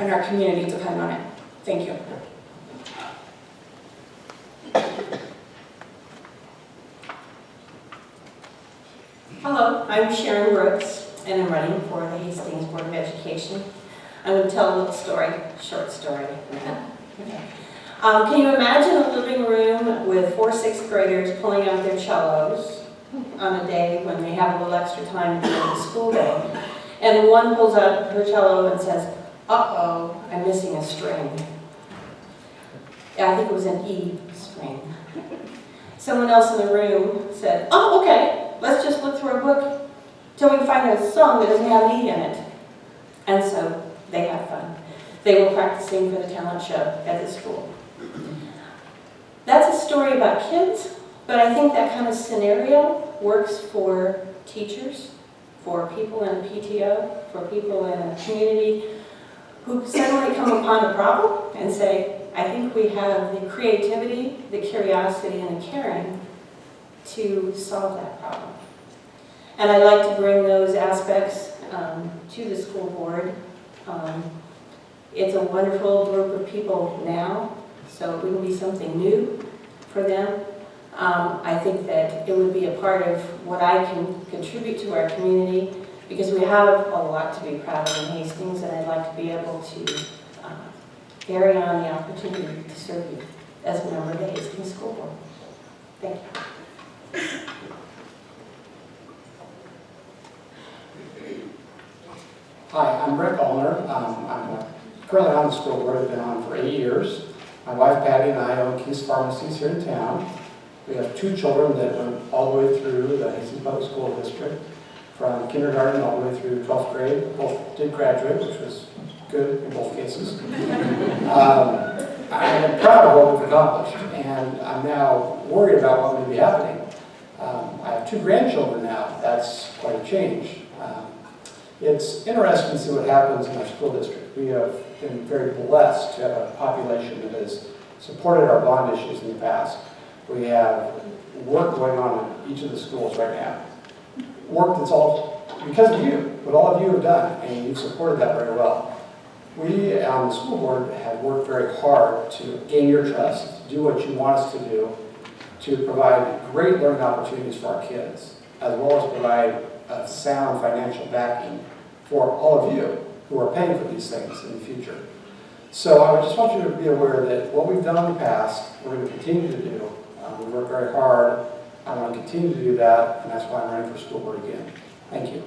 and our community depend on it. Thank you. Hello, I'm Sharon Brooks, and I'm running for the Hastings Board of Education. I'm going to tell a little story, short story. Can you imagine a living room with 4 6th graders pulling out their cellos on a day when they have a little extra time during the school day, and one pulls out her cello and says, "Uh-oh, I'm missing a string." I think it was an E string. Someone else in the room said, "Oh, okay, let's just look through a book till we find a song that doesn't have an E in it." And so they had fun. They were practicing for the talent show at the school. That's a story about kids, but I think that kind of scenario works for teachers, for people in a PTO, for people in a community who suddenly come upon a problem and say, I think we have the creativity, the curiosity, and the caring to solve that problem. And I'd like to bring those aspects to the school board. It's a wonderful group of people now, so it wouldn't be something new for them. I think that it would be a part of what I can contribute to our community, because we have a lot to be proud of in Hastings, and I'd like to be able to carry on the opportunity to serve you as a member of the Hastings School Board. Thank you. Hi, I'm Rick Allner. I'm currently on the school board. I've been on for 8 years. My wife Patty and I own KHAS pharmacies here in town. We have 2 children that went all the way through the Hastings Public School District, from kindergarten all the way through 12th grade. Both did graduate, which was good in both cases. I am proud of what we've accomplished, and I'm now worried about what may be happening. I have 2 grandchildren now. That's quite a change. It's interesting to see what happens in our school district. We have been very blessed to have a population that has supported our bond issues in the past. We have work going on in each of the schools right now. Work that's all because of you, what all of you have done, and you've supported that very well. We on the school board have worked very hard to gain your trust, do what you want us to do, to provide great learning opportunities for our kids, as well as provide a sound financial backing for all of you who are paying for these things in the future. So I just want you to be aware that what we've done in the past, we're going to continue to do. We work very hard. I want to continue to do that, and that's why I'm running for school board again. Thank you.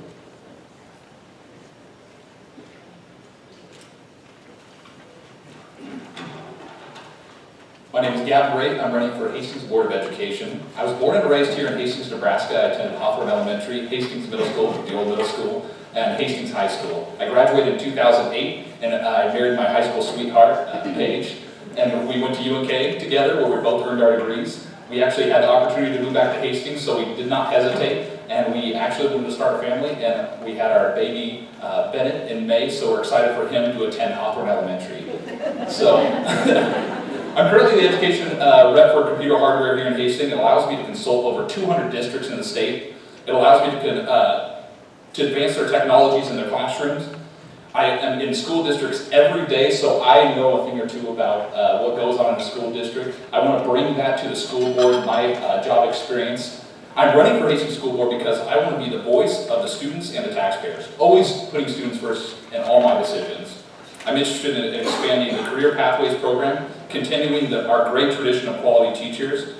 My name is Gavin Ray. I'm running for Hastings Board of Education. I was born and raised here in Hastings, Nebraska. I attended Hawthorne Elementary, Hastings Middle School, the old middle school, and Hastings High School. I graduated in 2008, and I married my high school sweetheart, Paige, and we went to UNK together, where we both earned our degrees. We actually had the opportunity to move back to Hastings, so we did not hesitate, and we actually wanted to start a family, and we had our baby Bennett in May, so we're excited for him to attend Hawthorne Elementary. So, I'm currently the education rep for computer hardware here in Hastings. It allows me to consult over 200 districts in the state. It allows me to advance their technologies in their classrooms. I am in school districts every day, so I know a thing or two about what goes on in a school district. I want to bring that to the school board, my job experience. I'm running for Hastings School Board because I want to be the voice of the students and the taxpayers, always putting students first in all my decisions. I'm interested in expanding the Career Pathways program, continuing our great tradition of quality teachers,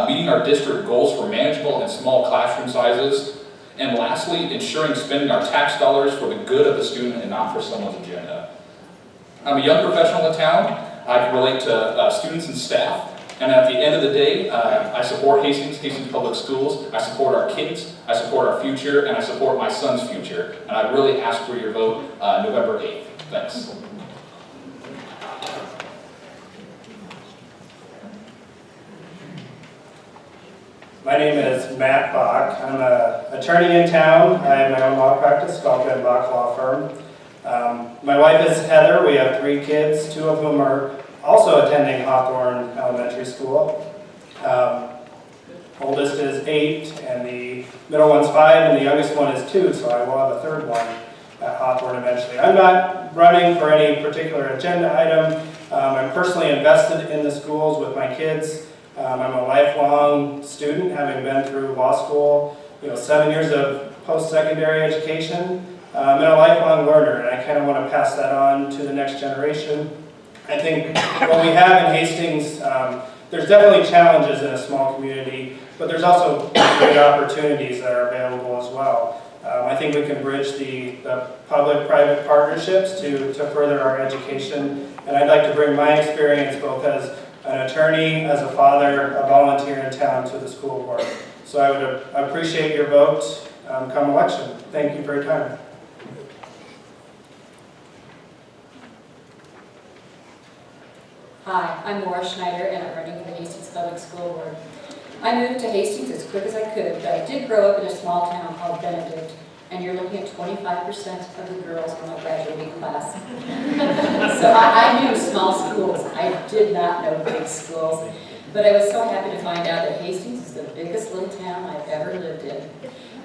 meeting our district goals for manageable and small classroom sizes, and lastly, ensuring spending our tax dollars for the good of the student and not for someone's agenda. I'm a young professional in town. I can relate to students and staff, and at the end of the day, I support Hastings Public Schools. I support our kids, I support our future, and I support my son's future. And I really ask for your vote November 8th. Thanks. My name is Matt Bach. I'm an attorney in town. I have my own law practice, Stutte and Bach Law Firm. My wife is Heather. We have 3 kids, 2 of whom are also attending Hawthorne Elementary School. Oldest is 8, and the middle one's 5, and the youngest one is 2, so I will have a 3rd one at Hawthorne eventually. I'm not running for any particular agenda item. I'm personally invested in the schools with my kids. I'm a lifelong student, having been through law school, 7 years of post-secondary education. I'm a lifelong learner, and I kind of want to pass that on to the next generation. I think what we have in Hastings, there's definitely challenges in a small community, but there's also great opportunities that are available as well. I think we can bridge the public-private partnerships to further our education, and I'd like to bring my experience both as an attorney, as a father, a volunteer in town to the school board. So I would appreciate your vote come election. Thank you for your time. Hi, I'm Laura Schneider, and I'm running for the Hastings Public School Board. I moved to Hastings as quick as I could, but I did grow up in a small town called Benedict, and you're looking at 25% of the girls in my graduating class. So I knew small schools. I did not know big schools, but I was so happy to find out that Hastings is the biggest little town I've ever lived in.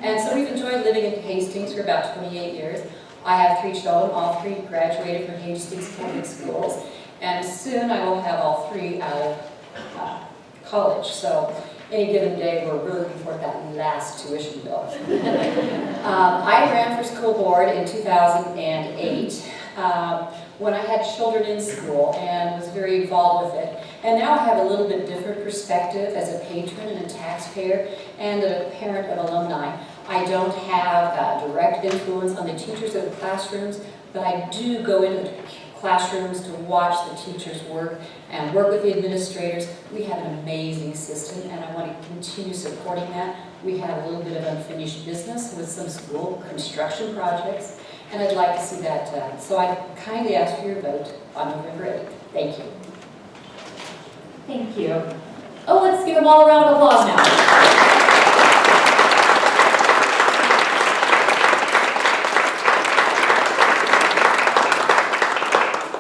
And so we've enjoyed living in Hastings for about 28 years. I have 3 children, all 3 graduated from Hastings Public Schools. And soon I will have all 3 out of college. So any given day, we're really looking forward to that last tuition bill. I ran for school board in 2008 when I had children in school and was very involved with it. And now I have a little bit different perspective as a patron and a taxpayer and a parent of alumni. I don't have direct influence on the teachers of the classrooms, but I do go into the classrooms to watch the teachers work and work with the administrators. We have an amazing system, and I want to continue supporting that. We have a little bit of unfinished business with some school construction projects, and I'd like to see that done. So I kindly ask for your vote on November 8th. Thank you. Thank you. Oh, let's give them all a round of applause now.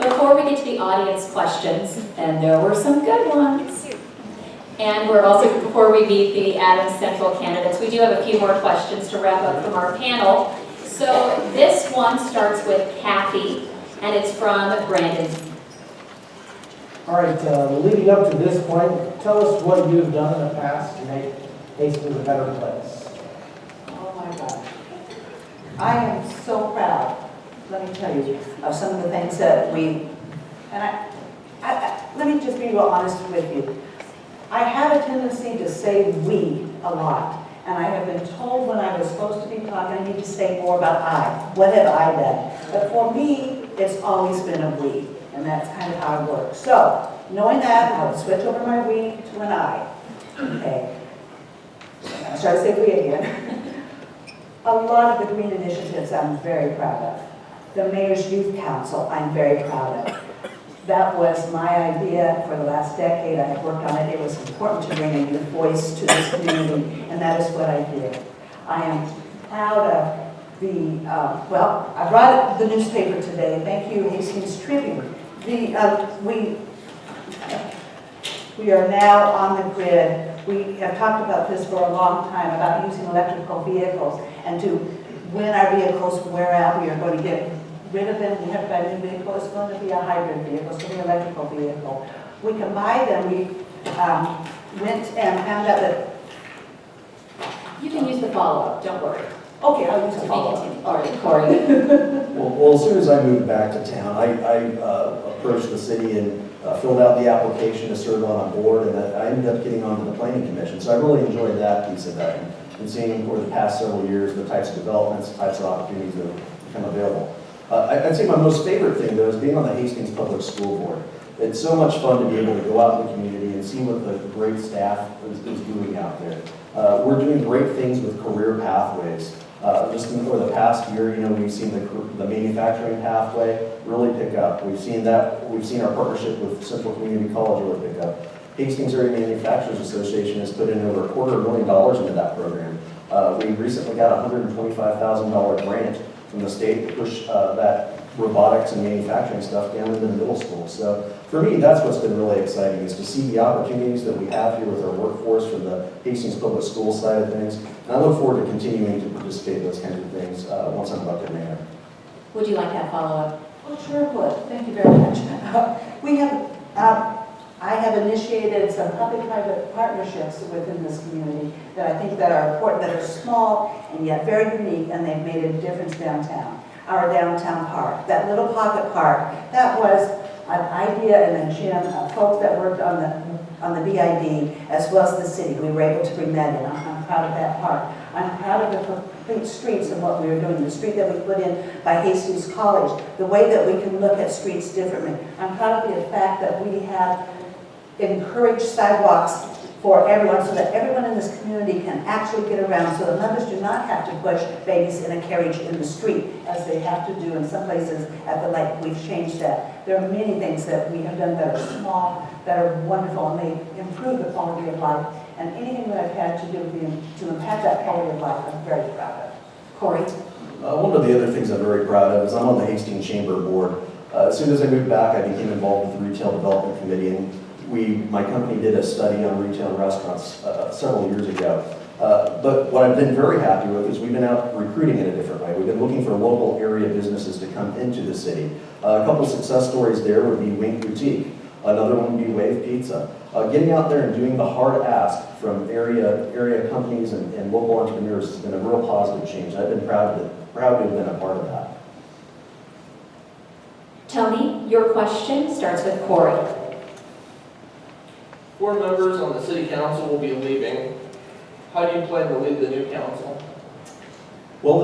Before we get to the audience questions, and there were some good ones, and we're also, before we meet the Adams Central candidates, we do have a few more questions to wrap up from our panel. So this one starts with Kathy, and it's from Brandon. All right, leading up to this point, tell us what you've done in the past to make Hastings a better place. Oh my God. I am so proud, let me tell you, of some of the things that let me just be real honest with you. I have a tendency to say we a lot, and I have been told when I was supposed to be talking, I need to say more about I. What have I done? But for me, it's always been a we, and that's kind of how it works. So, knowing that, I would switch over my we to an I. Okay. I'll try to say we again. A lot of the green initiatives I'm very proud of. The Mayor's Youth Council I'm very proud of. That was my idea for the last decade. I have worked on it. It was important to bring a youth voice to this community, and that is what I did. I am proud of the, I brought the newspaper today. Thank you, Hastings Tribune. We are now on the grid. We have talked about this for a long time, about using electrical vehicles, and when our vehicles wear out, we are going to get rid of them. We have to buy a new vehicle. It's going to be a hybrid vehicle. It's going to be an electrical vehicle. We can buy them. We went and found out that... You can use the follow-up, don't worry. Okay, I'll use the follow-up. All right, Corey. Well, as soon as I moved back to town, I approached the city and filled out the application to serve on a board, and I ended up getting onto the planning commission. So I really enjoyed that piece of that, and seeing over the past several years the types of developments, types of opportunities that have become available. I'd say my most favorite thing, though, is being on the Hastings Public School Board. It's so much fun to be able to go out in the community and see what the great staff is doing out there. We're doing great things with career pathways. Just over the past year, we've seen the manufacturing pathway really pick up. We've seen our partnership with Central Community College really pick up. Hastings Area Manufacturers Association has put in over $250,000 into that program. We recently got a $125,000 grant from the state to push that robotics and manufacturing stuff down into the middle school. So for me, that's what's been really exciting, is to see the opportunities that we have here with our workforce from the Hastings Public School side of things. And I look forward to continuing to participate in those kinds of things once I'm elected mayor. Would you like that follow-up? Oh, sure would. Thank you very much. I have initiated some public-private partnerships within this community that I think that are important, that are small and yet very unique, and they've made a difference downtown. Our downtown park, that little pocket park, that was an idea and a gym of folks that worked on the BID as well as the city. We were able to bring that in. I'm proud of that park. I'm proud of the complete streets and what we were doing. The street that we put in by Hastings College, the way that we can look at streets differently. I'm proud of the fact that we have encouraged sidewalks for everyone so that everyone in this community can actually get around, so the members do not have to push babies in a carriage in the street as they have to do in some places at the lake. We've changed that. There are many things that we have done that are small, that are wonderful, and they improve the quality of life. And anything that I've had to do to impact that quality of life, I'm very proud of. Corey? One of the other things I'm very proud of is I'm on the Hastings Chamber Board. As soon as I moved back, I became involved with the Retail Development Committee, and my company did a study on retail and restaurants several years ago. But what I've been very happy with is we've been out recruiting in a different way. We've been looking for local area businesses to come into the city. A couple success stories there would be Wink Boutique. Another one would be Wave Pizza. Getting out there and doing the hard ask from area companies and local entrepreneurs has been a real positive change. I've been proud to have been a part of that. Tony, your question starts with Corey. 4 members on the city council will be leaving. How do you plan to lead the new council? Well,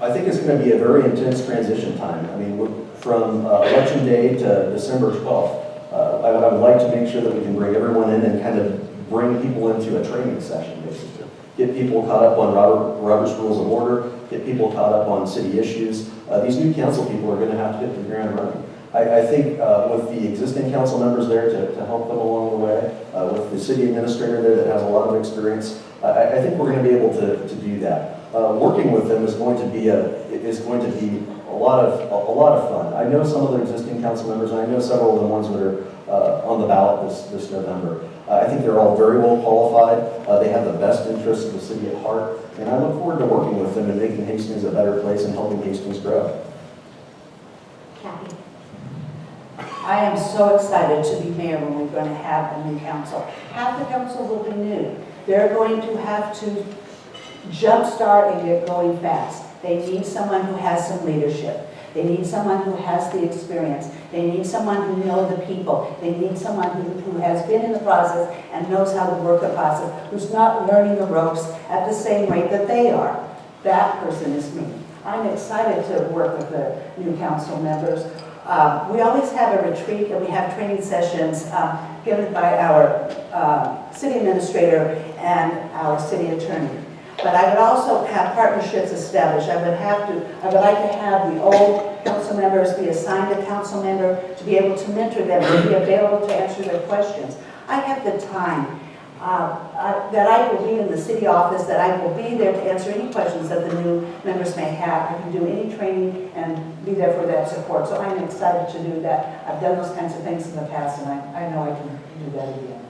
I think it's going to be a very intense transition time. I mean, from election day to December 12th, I would like to make sure that we can bring everyone in and kind of bring people into a training session, basically. Get people caught up on Robert's Rules of Order, get people caught up on city issues. These new council people are going to have to hit the ground running. I think with the existing council members there to help them along the way, with the city administrator there that has a lot of experience, I think we're going to be able to do that. Working with them is going to be a lot of fun. I know some of the existing council members, and I know several of the ones that are on the ballot this November. I think they're all very well qualified. They have the best interests of the city at heart, and I look forward to working with them and making Hastings a better place and helping Hastings grow. Kathy? I am so excited to be mayor when we're going to have a new council. Half the council will be new. They're going to have to jumpstart and get going fast. They need someone who has some leadership. They need someone who has the experience. They need someone who knows the people. They need someone who has been in the process and knows how to work the process, who's not learning the ropes at the same rate that they are. That person is me. I'm excited to work with the new council members. We always have a retreat and we have training sessions given by our city administrator and our city attorney. But I would also have partnerships established. I would like to have the old council members be assigned a council member to be able to mentor them, to be available to answer their questions. I have the time that I will be in the city office, that I will be there to answer any questions that the new members may have. I can do any training and be there for that support. So I'm excited to do that. I've done those kinds of things in the past, and I know I can do that again.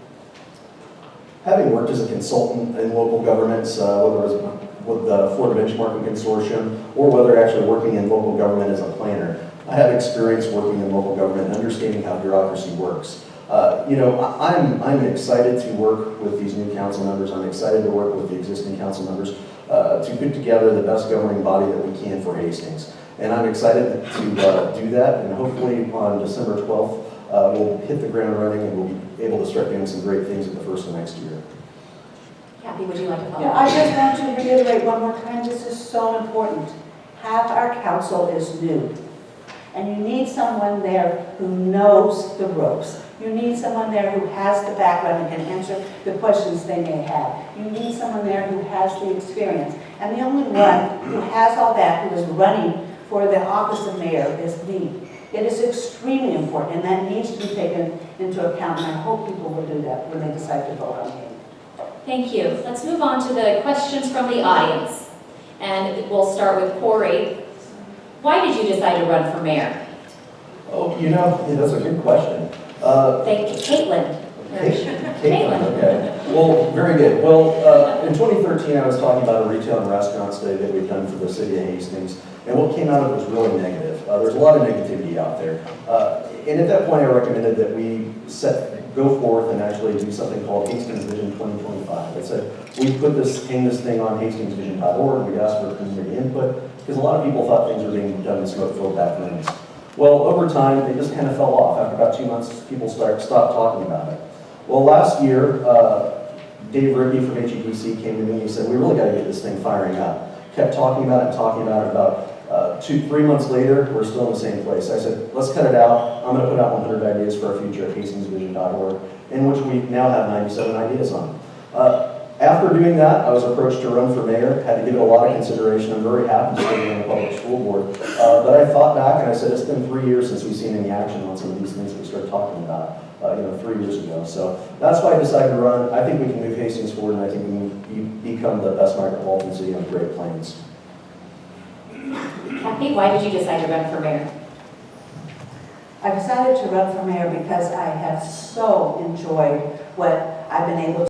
Having worked as a consultant in local governments, whether it was with the Florida Benchmarking Consortium or whether actually working in local government as a planner, I have experience working in local government and understanding how bureaucracy works. I'm excited to work with these new council members. I'm excited to work with the existing council members to put together the best governing body that we can for Hastings. And I'm excited to do that, and hopefully on December 12th, we'll hit the ground running and we'll be able to start doing some great things at the first of next year. Kathy, would you like to follow Yeah, up? I just want to reiterate one more time, this is so important. Half our council is new. And you need someone there who knows the ropes. You need someone there who has the background and can answer the questions they may have. You need someone there who has the experience. And the only one who has all that, who is running for the office of mayor, is me. It is extremely important, and that needs to be taken into account, and I hope people will do that when they decide to vote on me. Thank you. Let's move on to the questions from the audience. And we'll start with Corey. Why did you decide to run for mayor? Oh, that's a good question. Thank you. Caitlin. Caitlin, okay. Well, very good. Well, in 2013, I was talking about a retail and restaurant study that we've done for the city of Hastings, and what came out of it was really negative. There's a lot of negativity out there. And at that point, I recommended that we go forth and actually do something called Hastings Vision 2025. I said, we hang this thing on hastingsvision.org, we asked for community input, because a lot of people thought things were being done in smoke-filled back rooms. Well, over time, it just kind of fell off. After about 2 months, people stopped talking about it. Well, last year, Dave Rigby from HEDC came to me and he said, we really got to get this thing firing up. Kept talking about it, about 2-3 months later, we're still in the same place. I said, let's cut it out. I'm going to put out 100 ideas for our future at hastingsvision.org, in which we now have 97 ideas on. After doing that, I was approached to run for mayor, had to give it a lot of consideration. I'm very happy to stay on the public school board. But I thought back and I said, it's been 3 years since we've seen any action on some of these things that we started talking about, 3 years ago. So that's why I decided to run. I think we can move Hastings forward, and I think we can become the best micropolitan city on the Great Plains. Kathy, why did you decide to run for mayor? I decided to run for mayor because I have so enjoyed what I've been able to